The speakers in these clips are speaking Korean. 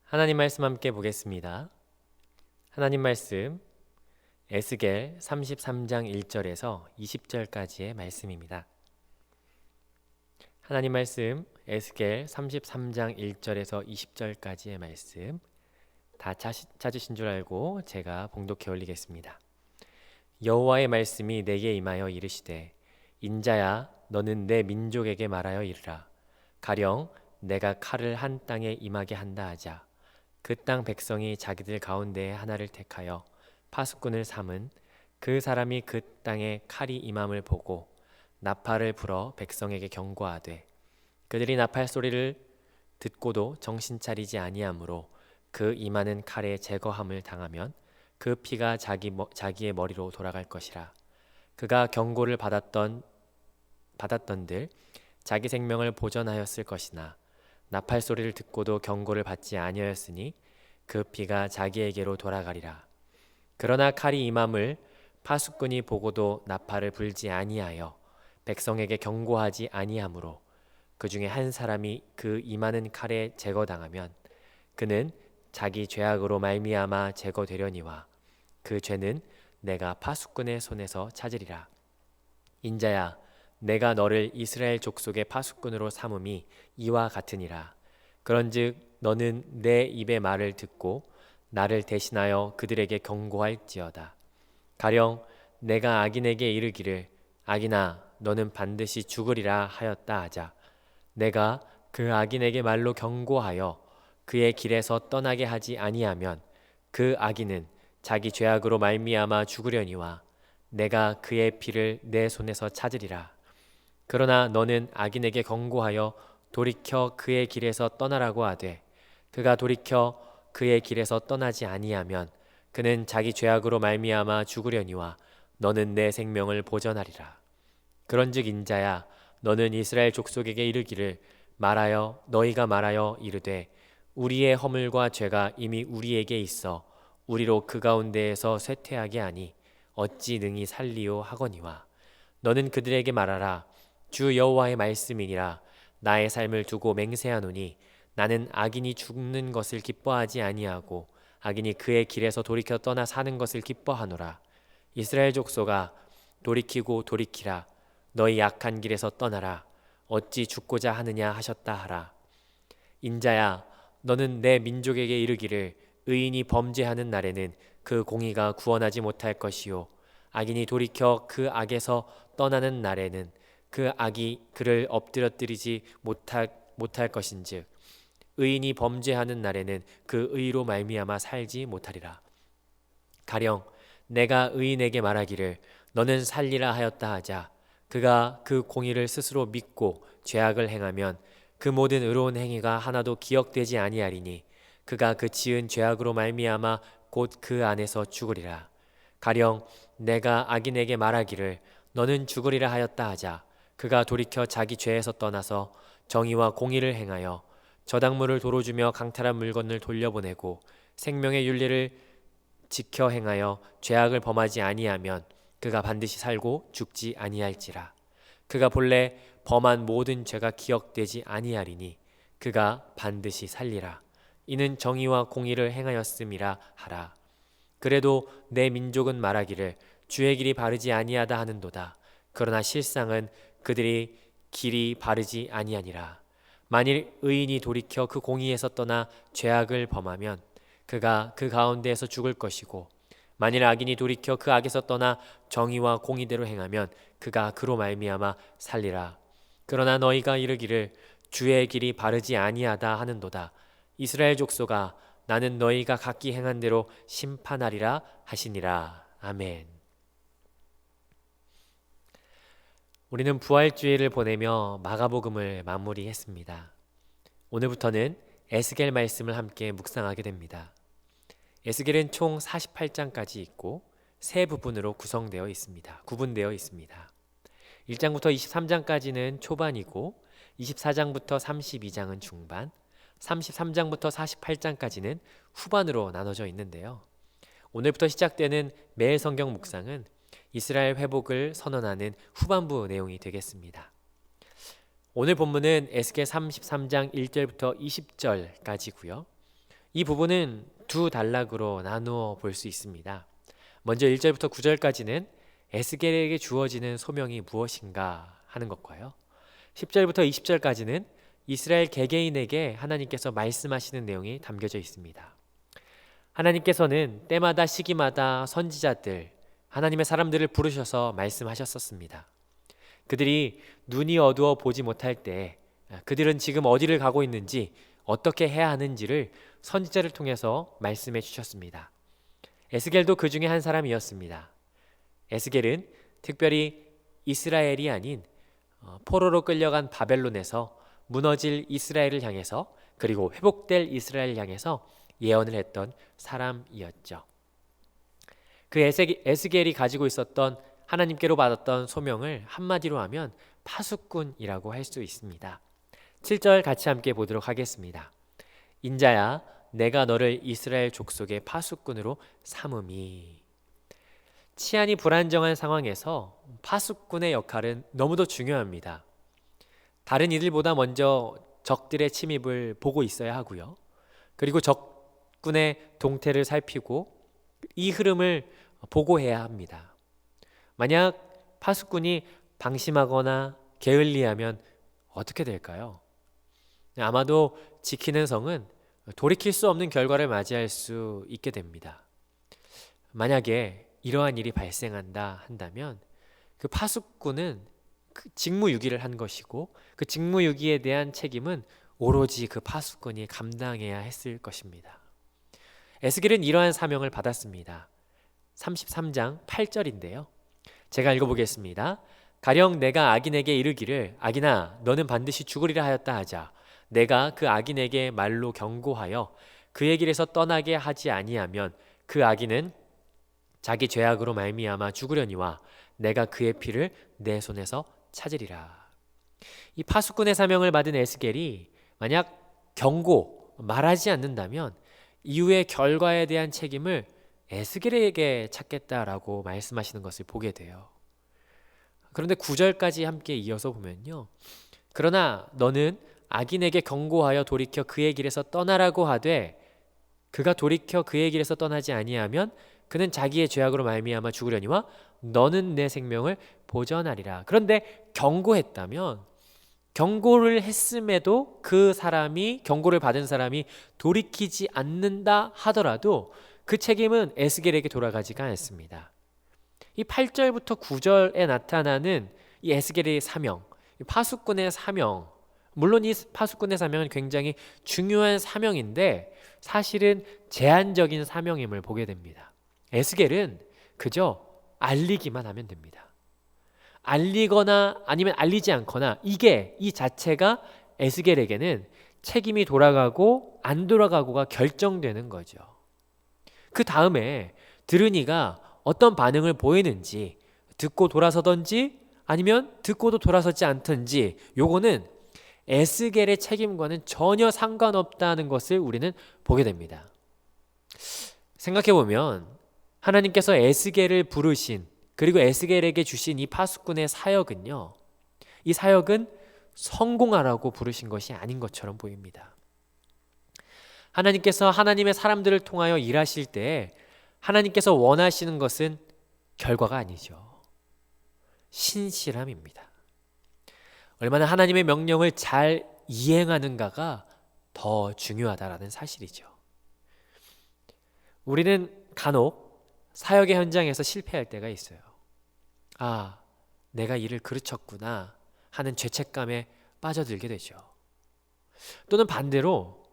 하나님 말씀 함께 보겠습니다. 하나님 말씀 에스겔 33장 1절에서 20절까지의 말씀입니다. 하나님 말씀 에스겔 33장 1절에서 20절까지의 말씀 다 찾으신 줄 알고 제가 봉독해 올리겠습니다. 여호와의 말씀이 내게 임하여 이르시되 인자야 너는 내 민족에게 말하여 이르라. 가령 내가 칼을 한 땅에 임하게 한다 하자. 그 땅 백성이 자기들 가운데에 하나를 택하여 파수꾼을 삼은 그 사람이 그 땅에 칼이 임함을 보고 나팔을 불어 백성에게 경고하되 그들이 나팔 소리를 듣고도 정신 차리지 아니하므로 그 임하는 칼에 제거함을 당하면 그 피가 자기의 머리로 돌아갈 것이라. 그가 경고를 받았던들 자기 생명을 보전하였을 것이나 나팔 소리를 듣고도 경고를 받지 아니하였으니 그 피가 자기에게로 돌아가리라. 그러나 칼이 임함을 파수꾼이 보고도 나팔을 불지 아니하여 백성에게 경고하지 아니하므로 그 중에 한 사람이 그 임하는 칼에 제거당하면 그는 자기 죄악으로 말미암아 제거되려니와 그 죄는 내가 파수꾼의 손에서 찾으리라. 인자야 내가 너를 이스라엘 족속의 파수꾼으로 삼음이 이와 같으니라. 그런즉 너는 내 입의 말을 듣고 나를 대신하여 그들에게 경고할지어다. 가령 내가 악인에게 이르기를 악인아 너는 반드시 죽으리라 하였다 하자. 내가 그 악인에게 말로 경고하여 그의 길에서 떠나게 하지 아니하면 그 악인은 자기 죄악으로 말미암아 죽으려니와 내가 그의 피를 내 손에서 찾으리라. 그러나 너는 악인에게 경고하여 돌이켜 그의 길에서 떠나라고 하되 그가 돌이켜 그의 길에서 떠나지 아니하면 그는 자기 죄악으로 말미암아 죽으려니와 너는 내 생명을 보전하리라. 그런즉 인자야 너는 이스라엘 족속에게 이르기를 너희가 말하여 이르되 우리의 허물과 죄가 이미 우리에게 있어 우리로 그 가운데에서 쇠퇴하게 하니 어찌 능히 살리오 하거니와 너는 그들에게 말하라. 주 여호와의 말씀이니라. 나의 삶을 두고 맹세하노니 나는 악인이 죽는 것을 기뻐하지 아니하고 악인이 그의 길에서 돌이켜 떠나 사는 것을 기뻐하노라. 이스라엘 족속아 돌이키고 돌이키라. 너희 악한 길에서 떠나라. 어찌 죽고자 하느냐 하셨다 하라. 인자야 너는 내 민족에게 이르기를 의인이 범죄하는 날에는 그 공의가 구원하지 못할 것이요 악인이 돌이켜 그 악에서 떠나는 날에는 그 악이 그를 엎드려뜨리지 못할 것인즉 의인이 범죄하는 날에는 그 의로 말미암아 살지 못하리라. 가령 내가 의인에게 말하기를 너는 살리라 하였다 하자. 그가 그 공의를 스스로 믿고 죄악을 행하면 그 모든 의로운 행위가 하나도 기억되지 아니하리니 그가 그 지은 죄악으로 말미암아 곧 그 안에서 죽으리라. 가령 내가 악인에게 말하기를 너는 죽으리라 하였다 하자. 그가 돌이켜 자기 죄에서 떠나서 정의와 공의를 행하여 저당물을 도로 주며 강탈한 물건을 돌려보내고 생명의 윤리를 지켜 행하여 죄악을 범하지 아니하면 그가 반드시 살고 죽지 아니할지라. 그가 본래 범한 모든 죄가 기억되지 아니하리니 그가 반드시 살리라. 이는 정의와 공의를 행하였음이라 하라. 그래도 내 민족은 말하기를 주의 길이 바르지 아니하다 하는도다. 그러나 실상은 그들이 길이 바르지 아니하니라. 만일 의인이 돌이켜 그 공의에서 떠나 죄악을 범하면 그가 그 가운데에서 죽을 것이고 만일 악인이 돌이켜 그 악에서 떠나 정의와 공의대로 행하면 그가 그로 말미암아 살리라. 그러나 너희가 이르기를 주의 길이 바르지 아니하다 하는도다. 이스라엘 족속아 나는 너희가 각기 행한 대로 심판하리라 하시니라. 아멘. 우리는 부활주일을 보내며 마가복음을 마무리했습니다. 오늘부터는 에스겔 말씀을 함께 묵상하게 됩니다. 에스겔은 총 48장까지 있고 세 부분으로 구분되어 있습니다. 1장부터 23장까지는 초반이고 24장부터 32장은 중반, 33장부터 48장까지는 후반으로 나눠져 있는데요. 오늘부터 시작되는 매일 성경 묵상은 이스라엘 회복을 선언하는 후반부 내용이 되겠습니다. 오늘 본문은 에스겔 33장 1절부터 20절까지고요. 이 부분은 두 단락으로 나누어 볼 수 있습니다. 먼저 1절부터 9절까지는 에스겔에게 주어지는 소명이 무엇인가 하는 것과요. 10절부터 20절까지는 이스라엘 개개인에게 하나님께서 말씀하시는 내용이 담겨져 있습니다. 하나님께서는 때마다 시기마다 선지자들, 하나님의 사람들을 부르셔서 말씀하셨었습니다. 그들이 눈이 어두워 보지 못할 때 그들은 지금 어디를 가고 있는지 어떻게 해야 하는지를 선지자를 통해서 말씀해 주셨습니다. 에스겔도 그 중에 한 사람이었습니다. 에스겔은 특별히 이스라엘이 아닌 포로로 끌려간 바벨론에서 무너질 이스라엘을 향해서 그리고 회복될 이스라엘을 향해서 예언을 했던 사람이었죠. 그 에스겔이 가지고 있었던 하나님께로 받았던 소명을 한마디로 하면 파수꾼이라고 할 수 있습니다. 7절 같이 함께 보도록 하겠습니다. 인자야 내가 너를 이스라엘 족속의 파수꾼으로 삼음이. 치안이 불안정한 상황에서 파수꾼의 역할은 너무도 중요합니다. 다른 이들보다 먼저 적들의 침입을 보고 있어야 하고요. 그리고 적군의 동태를 살피고 이 흐름을 보고해야 합니다. 만약 파수꾼이 방심하거나 게을리하면 어떻게 될까요? 아마도 지키는 성은 돌이킬 수 없는 결과를 맞이할 수 있게 됩니다. 만약에 이러한 일이 발생한다 한다면 그 파수꾼은 그 직무유기를 한 것이고 그 직무유기에 대한 책임은 오로지 그 파수꾼이 감당해야 했을 것입니다. 에스겔은 이러한 사명을 받았습니다. 33장 8절인데요. 제가 읽어보겠습니다. 가령 내가 악인에게 이르기를 악인아 너는 반드시 죽으리라 하였다 하자 내가 그 악인에게 말로 경고하여 그의 길에서 떠나게 하지 아니하면 그 악인은 자기 죄악으로 말미암아 죽으려니와 내가 그의 피를 내 손에서 찾으리라. 이 파수꾼의 사명을 받은 에스겔이 만약 경고, 말하지 않는다면 이후의 결과에 대한 책임을 에스겔에게 찾겠다라고 말씀하시는 것을 보게 돼요. 그런데 9절까지 함께 이어서 보면요. 그러나 너는 악인에게 경고하여 돌이켜 그의 길에서 떠나라고 하되 그가 돌이켜 그의 길에서 떠나지 아니하면 그는 자기의 죄악으로 말미암아 죽으려니와 너는 내 생명을 보전하리라. 그런데 경고했다면 경고를 했음에도 그 사람이 경고를 받은 사람이 돌이키지 않는다 하더라도 그 책임은 에스겔에게 돌아가지가 않습니다. 이 8절부터 9절에 나타나는 이 에스겔의 사명, 이 파수꾼의 사명, 물론 이 파수꾼의 사명은 굉장히 중요한 사명인데 사실은 제한적인 사명임을 보게 됩니다. 에스겔은 그저 알리기만 하면 됩니다. 알리거나 아니면 알리지 않거나 이 자체가 에스겔에게는 책임이 돌아가고 안 돌아가고가 결정되는 거죠. 그 다음에 들은 이가 어떤 반응을 보이는지 듣고 돌아서든지 아니면 듣고도 돌아서지 않든지 요거는 에스겔의 책임과는 전혀 상관없다는 것을 우리는 보게 됩니다. 생각해보면 하나님께서 에스겔을 부르신 그리고 에스겔에게 주신 이 파수꾼의 사역은요. 이 사역은 성공하라고 부르신 것이 아닌 것처럼 보입니다. 하나님께서 하나님의 사람들을 통하여 일하실 때 하나님께서 원하시는 것은 결과가 아니죠. 신실함입니다. 얼마나 하나님의 명령을 잘 이행하는가가 더 중요하다라는 사실이죠. 우리는 간혹 사역의 현장에서 실패할 때가 있어요. 아, 내가 일을 그르쳤구나 하는 죄책감에 빠져들게 되죠. 또는 반대로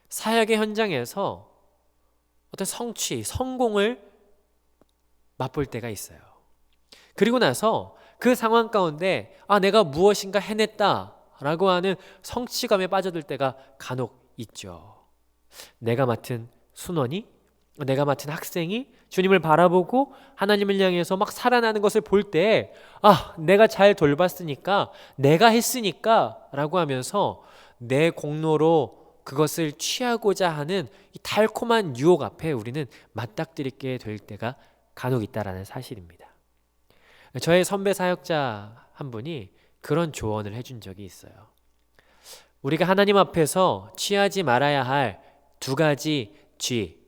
사역의 현장에서 어떤 성취, 성공을 맛볼 때가 있어요. 그리고 나서 그 상황 가운데 내가 무엇인가 해냈다라고 하는 성취감에 빠져들 때가 간혹 있죠. 내가 맡은 순원이, 내가 맡은 학생이 주님을 바라보고 하나님을 향해서 막 살아나는 것을 볼 때 내가 잘 돌봤으니까 내가 했으니까 라고 하면서 내 공로로 그것을 취하고자 하는 이 달콤한 유혹 앞에 우리는 맞닥뜨리게 될 때가 간혹 있다라는 사실입니다. 저의 선배 사역자 한 분이 그런 조언을 해준 적이 있어요. 우리가 하나님 앞에서 취하지 말아야 할 두 가지 G,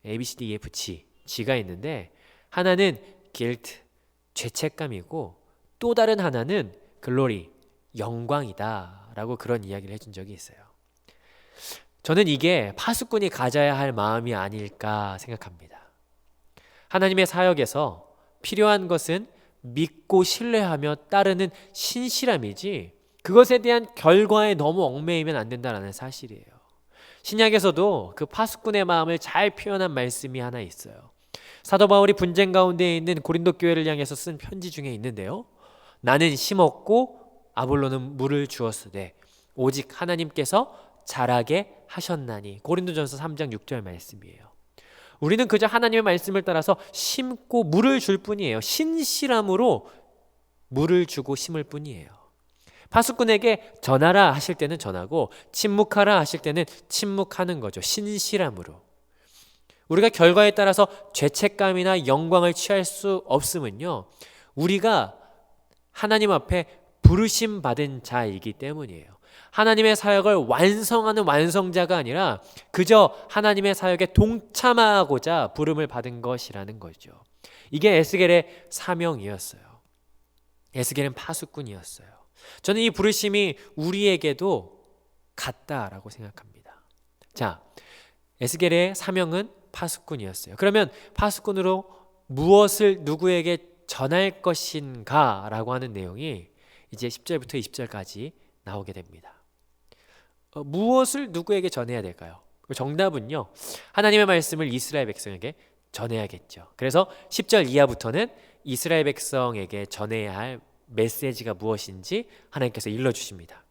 A, B, C, D, E, F, G, G가 있는데 하나는 guilt, 죄책감이고 또 다른 하나는 glory, 영광이다 라고 그런 이야기를 해준 적이 있어요. 저는 이게 파수꾼이 가져야 할 마음이 아닐까 생각합니다. 하나님의 사역에서 필요한 것은 믿고 신뢰하며 따르는 신실함이지 그것에 대한 결과에 너무 얽매이면 안 된다는 사실이에요. 신약에서도 그 파수꾼의 마음을 잘 표현한 말씀이 하나 있어요. 사도 바울이 분쟁 가운데 있는 고린도 교회를 향해서 쓴 편지 중에 있는데요. 나는 심었고 아볼로는 물을 주었으되 오직 하나님께서 자라게 하셨나니. 고린도전서 3장 6절 말씀이에요. 우리는 그저 하나님의 말씀을 따라서 심고 물을 줄 뿐이에요. 신실함으로 물을 주고 심을 뿐이에요. 파수꾼에게 전하라 하실 때는 전하고 침묵하라 하실 때는 침묵하는 거죠. 신실함으로. 우리가 결과에 따라서 죄책감이나 영광을 취할 수 없음은요, 우리가 하나님 앞에 부르심 받은 자이기 때문이에요. 하나님의 사역을 완성하는 완성자가 아니라 그저 하나님의 사역에 동참하고자 부름을 받은 것이라는 거죠. 이게 에스겔의 사명이었어요. 에스겔은 파수꾼이었어요. 저는 이 부르심이 우리에게도 같다라고 생각합니다. 자, 에스겔의 사명은 파수꾼이었어요. 그러면 파수꾼으로 무엇을 누구에게 전할 것인가 라고 하는 내용이 이제 10절부터 20절까지 나오게 됩니다. 무엇을 누구에게 전해야 될까요? 정답은요, 하나님의 말씀을 이스라엘 백성에게 전해야겠죠. 그래서 10절 이하부터는 이스라엘 백성에게 전해야 할 메시지가 무엇인지 하나님께서 일러주십니다.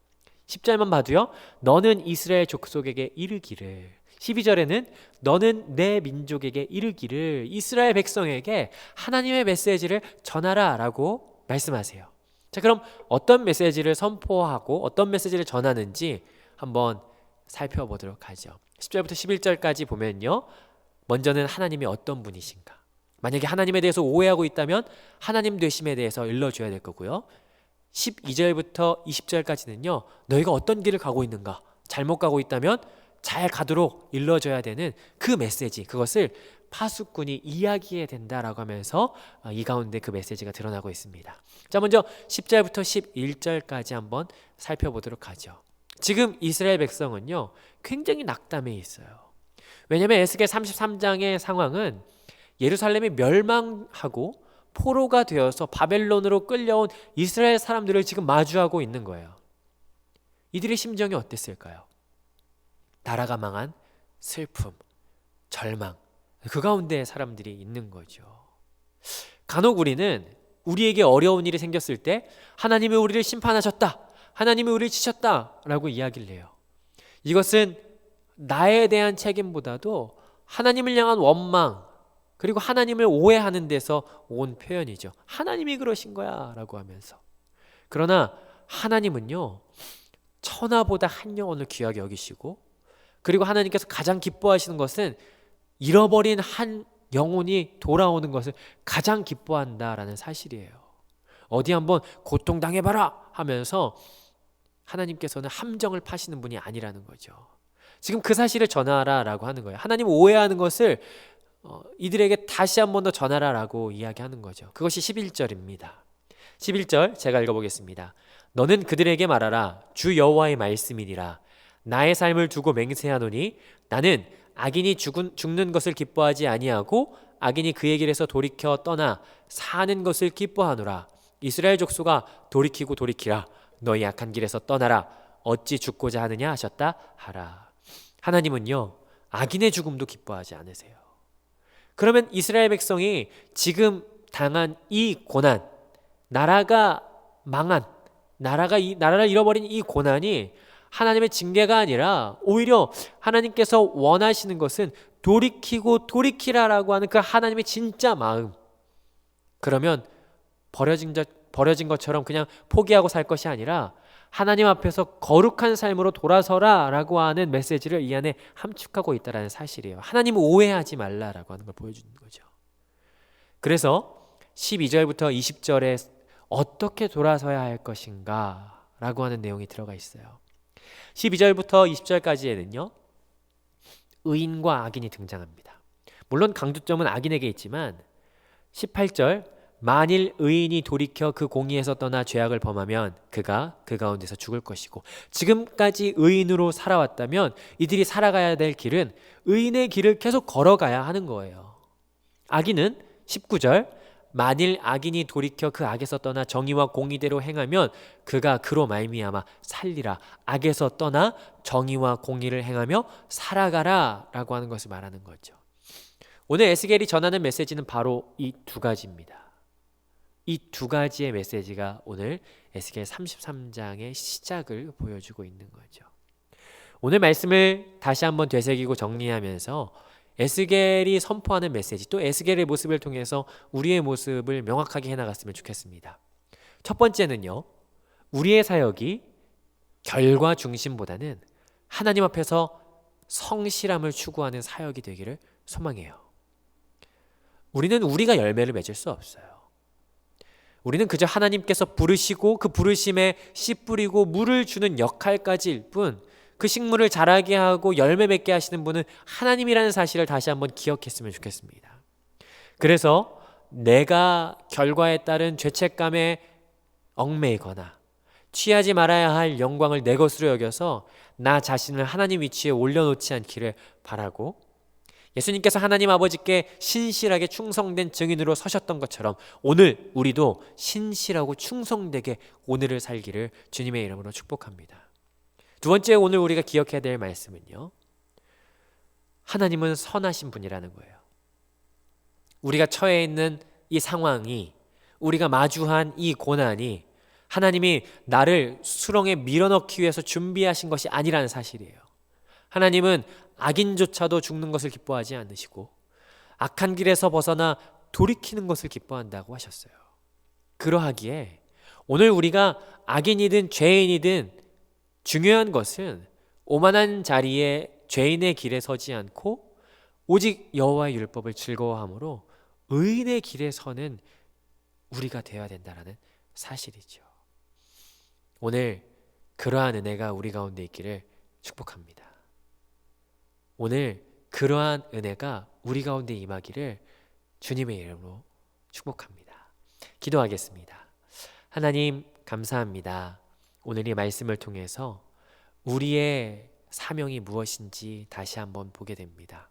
10절만 봐도요, 너는 이스라엘 족속에게 이르기를, 12절에는 너는 내 민족에게 이르기를, 이스라엘 백성에게 하나님의 메시지를 전하라 라고 말씀하세요. 자, 그럼 어떤 메시지를 선포하고 어떤 메시지를 전하는지 한번 살펴보도록 하죠. 10절부터 11절까지 보면요, 먼저는 하나님이 어떤 분이신가, 만약에 하나님에 대해서 오해하고 있다면 하나님 되심에 대해서 일러줘야 될 거고요. 12절부터 20절까지는요, 너희가 어떤 길을 가고 있는가, 잘못 가고 있다면 잘 가도록 일러줘야 되는 그 메시지, 그것을 파수꾼이 이야기해야 된다라고 하면서 이 가운데 그 메시지가 드러나고 있습니다. 자, 먼저 10절부터 11절까지 한번 살펴보도록 하죠. 지금 이스라엘 백성은요, 굉장히 낙담해 있어요. 왜냐하면 에스겔 33장의 상황은 예루살렘이 멸망하고 포로가 되어서 바벨론으로 끌려온 이스라엘 사람들을 지금 마주하고 있는 거예요. 이들의 심정이 어땠을까요? 나라가 망한 슬픔, 절망, 그 가운데 사람들이 있는 거죠. 간혹 우리는 우리에게 어려운 일이 생겼을 때 하나님이 우리를 심판하셨다, 하나님이 우리를 치셨다 라고 이야기를 해요. 이것은 나에 대한 책임보다도 하나님을 향한 원망, 그리고 하나님을 오해하는 데서 온 표현이죠. 하나님이 그러신 거야 라고 하면서. 그러나 하나님은요, 천하보다 한 영혼을 귀하게 여기시고, 그리고 하나님께서 가장 기뻐하시는 것은 잃어버린 한 영혼이 돌아오는 것을 가장 기뻐한다라는 사실이에요. 어디 한번 고통당해봐라 하면서 하나님께서는 함정을 파시는 분이 아니라는 거죠. 지금 그 사실을 전하라라고 하는 거예요. 하나님 오해하는 것을 이들에게 다시 한 번 더 전하라라고 이야기하는 거죠. 그것이 11절입니다. 11절 제가 읽어보겠습니다. 너는 그들에게 말하라. 주 여호와의 말씀이니라. 나의 삶을 두고 맹세하노니 나는 악인이 죽는 것을 기뻐하지 아니하고 악인이 그의 길에서 돌이켜 떠나 사는 것을 기뻐하노라. 이스라엘 족속아 돌이키고 돌이키라. 너희 악한 길에서 떠나라. 어찌 죽고자 하느냐 하셨다 하라. 하나님은요, 악인의 죽음도 기뻐하지 않으세요. 그러면 이스라엘 백성이 지금 당한 이 고난, 나라가 망한, 나라를 잃어버린 이 고난이 하나님의 징계가 아니라 오히려 하나님께서 원하시는 것은 돌이키고 돌이키라라고 하는 그 하나님의 진짜 마음. 그러면 버려진 것처럼 그냥 포기하고 살 것이 아니라 하나님 앞에서 거룩한 삶으로 돌아서라라고 하는 메시지를 이 안에 함축하고 있다는 사실이에요. 하나님을 오해하지 말라라고 하는 걸 보여주는 거죠. 그래서 12절부터 20절에 어떻게 돌아서야 할 것인가 라고 하는 내용이 들어가 있어요. 12절부터 20절까지에는요, 의인과 악인이 등장합니다. 물론 강조점은 악인에게 있지만 18절 만일 의인이 돌이켜 그 공의에서 떠나 죄악을 범하면 그가 그 가운데서 죽을 것이고 지금까지 의인으로 살아왔다면 이들이 살아가야 될 길은 의인의 길을 계속 걸어가야 하는 거예요. 악인은 19절 만일 악인이 돌이켜 그 악에서 떠나 정의와 공의대로 행하면 그가 그로 말미암아 살리라. 악에서 떠나 정의와 공의를 행하며 살아가라 라고 하는 것을 말하는 거죠. 오늘 에스겔이 전하는 메시지는 바로 이 두 가지입니다. 이 두 가지의 메시지가 오늘 에스겔 33장의 시작을 보여주고 있는 거죠. 오늘 말씀을 다시 한번 되새기고 정리하면서 에스겔이 선포하는 메시지, 또 에스겔의 모습을 통해서 우리의 모습을 명확하게 해나갔으면 좋겠습니다. 첫 번째는요, 우리의 사역이 결과 중심보다는 하나님 앞에서 성실함을 추구하는 사역이 되기를 소망해요. 우리는 우리가 열매를 맺을 수 없어요. 우리는 그저 하나님께서 부르시고 그 부르심에 씨 뿌리고 물을 주는 역할까지일 뿐, 그 식물을 자라게 하고 열매 맺게 하시는 분은 하나님이라는 사실을 다시 한번 기억했으면 좋겠습니다. 그래서 내가 결과에 따른 죄책감에 얽매이거나 취하지 말아야 할 영광을 내 것으로 여겨서 나 자신을 하나님 위치에 올려놓지 않기를 바라고, 예수님께서 하나님 아버지께 신실하게 충성된 증인으로 서셨던 것처럼 오늘 우리도 신실하고 충성되게 오늘을 살기를 주님의 이름으로 축복합니다. 두 번째, 오늘 우리가 기억해야 될 말씀은요, 하나님은 선하신 분이라는 거예요. 우리가 처해 있는 이 상황이, 우리가 마주한 이 고난이 하나님이 나를 수렁에 밀어넣기 위해서 준비하신 것이 아니라는 사실이에요. 하나님은 악인조차도 죽는 것을 기뻐하지 않으시고 악한 길에서 벗어나 돌이키는 것을 기뻐한다고 하셨어요. 그러하기에 오늘 우리가 악인이든 죄인이든 중요한 것은 오만한 자리에 죄인의 길에 서지 않고 오직 여호와의 율법을 즐거워함으로 의인의 길에 서는 우리가 되어야 된다는 사실이죠. 오늘 그러한 은혜가 우리 가운데 있기를 축복합니다. 오늘 그러한 은혜가 우리 가운데 임하기를 주님의 이름으로 축복합니다. 기도하겠습니다. 하나님 감사합니다. 오늘 이 말씀을 통해서 우리의 사명이 무엇인지 다시 한번 보게 됩니다.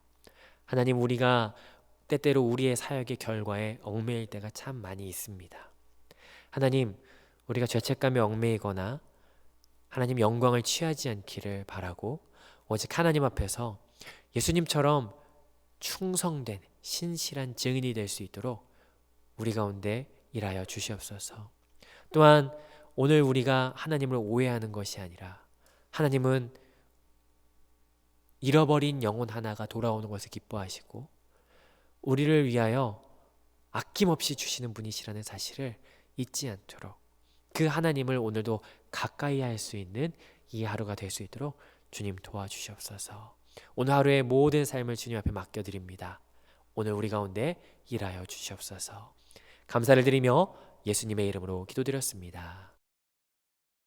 하나님, 우리가 때때로 우리의 사역의 결과에 얽매일 때가 참 많이 있습니다. 하나님, 우리가 죄책감에 얽매이거나 하나님 영광을 취하지 않기를 바라고 오직 하나님 앞에서 예수님처럼 충성된 신실한 증인이 될 수 있도록 우리 가운데 일하여 주시옵소서. 또한 오늘 우리가 하나님을 오해하는 것이 아니라 하나님은 잃어버린 영혼 하나가 돌아오는 것을 기뻐하시고 우리를 위하여 아낌없이 주시는 분이시라는 사실을 잊지 않도록 그 하나님을 오늘도 가까이 할 수 있는 이 하루가 될 수 있도록 주님 도와주시옵소서. 오늘 하루의 모든 삶을 주님 앞에 맡겨드립니다. 오늘 우리 가운데 일하여 주시옵소서. 감사를 드리며 예수님의 이름으로 기도드렸습니다.